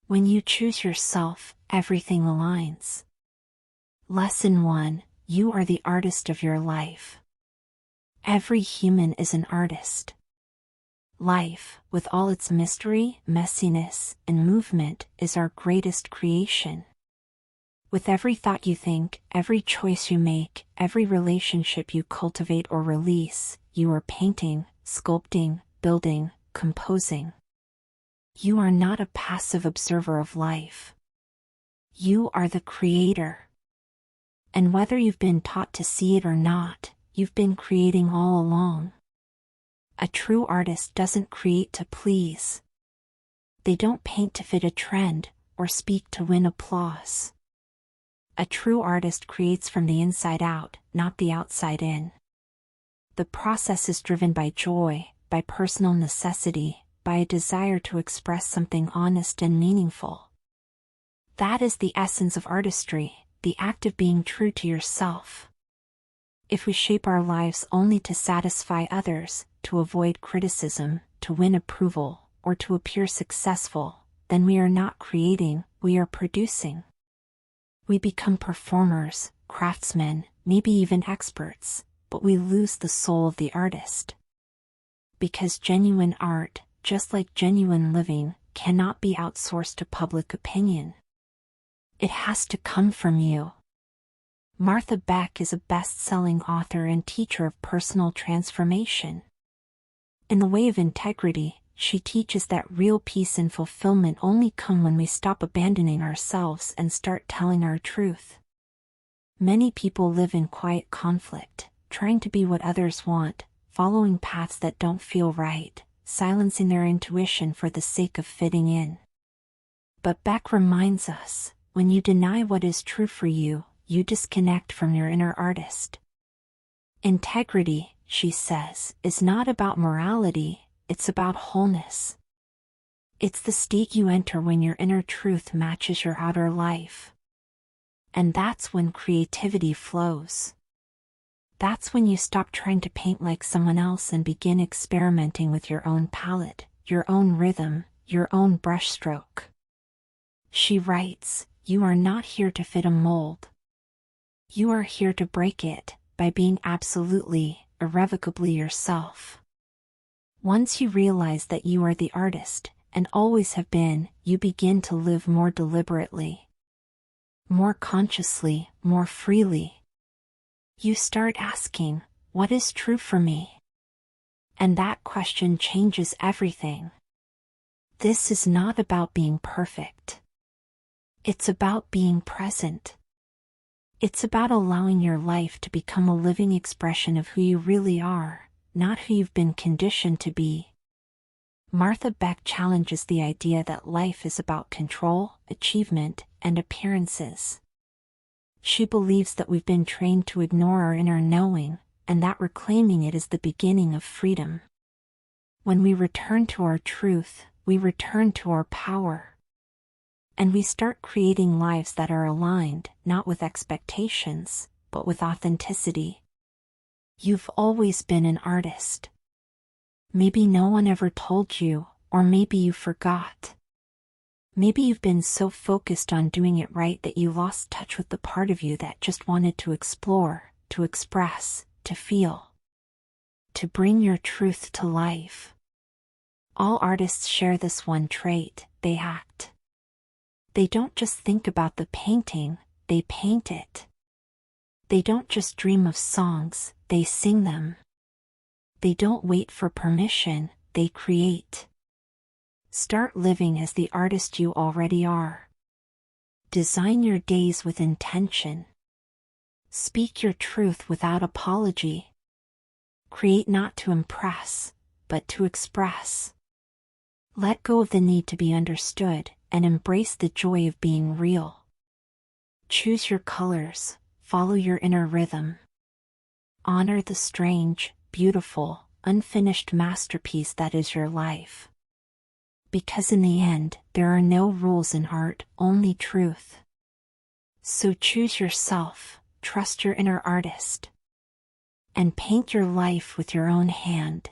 When you choose yourself, everything aligns. Lesson 1: You are the artist of your life. Every human is an artist. Life, with all its mystery, messiness, and movement, is our greatest creation. With every thought you think, every choice you make, every relationship you cultivate or release, you are painting, sculpting, building, composing. You are not a passive observer of life. You are the creator. And whether you've been taught to see it or not, you've been creating all along. A true artist doesn't create to please. They don't paint to fit a trend, or speak to win applause. A true artist creates from the inside out, not the outside in. The process is driven by joy, by personal necessity, by a desire to express something honest and meaningful. That is the essence of artistry, the act of being true to yourself. If we shape our lives only to satisfy others, to avoid criticism, to win approval, or to appear successful, then we are not creating, we are producing. We become performers, craftsmen, maybe even experts, but we lose the soul of the artist. Because genuine art, just like genuine living, cannot be outsourced to public opinion. It has to come from you. Martha Beck is a best-selling author and teacher of personal transformation. In the way of integrity, she teaches that real peace and fulfillment only come when we stop abandoning ourselves and start telling our truth. Many people live in quiet conflict, trying to be what others want, following paths that don't feel right, silencing their intuition for the sake of fitting in. But Beck reminds us, when you deny what is true for you, you disconnect from your inner artist. Integrity, she says, is not about morality, it's about wholeness. It's the state you enter when your inner truth matches your outer life. And that's when creativity flows. That's when you stop trying to paint like someone else and begin experimenting with your own palette, your own rhythm, your own brushstroke. She writes, "You are not here to fit a mold. You are here to break it, by being absolutely, irrevocably yourself." Once you realize that you are the artist, and always have been, you begin to live more deliberately, more consciously, more freely. You start asking, what is true for me? And that question changes everything. This is not about being perfect. It's about being present. It's about allowing your life to become a living expression of who you really are, not who you've been conditioned to be. Martha Beck challenges the idea that life is about control, achievement, and appearances. She believes that we've been trained to ignore our inner knowing, and that reclaiming it is the beginning of freedom. When we return to our truth, we return to our power. And we start creating lives that are aligned, not with expectations, but with authenticity. You've always been an artist. Maybe no one ever told you, or maybe you forgot. Maybe you've been so focused on doing it right that you lost touch with the part of you that just wanted to explore, to express, to feel. To bring your truth to life. All artists share this one trait, they act. They don't just think about the painting, they paint it. They don't just dream of songs, they sing them. They don't wait for permission, they create. Start living as the artist you already are. Design your days with intention. Speak your truth without apology. Create not to impress, but to express. Let go of the need to be understood, and embrace the joy of being real. Choose your colors, follow your inner rhythm. Honor the strange, beautiful, unfinished masterpiece that is your life. Because in the end, there are no rules in art, only truth. So choose yourself, trust your inner artist, and paint your life with your own hand.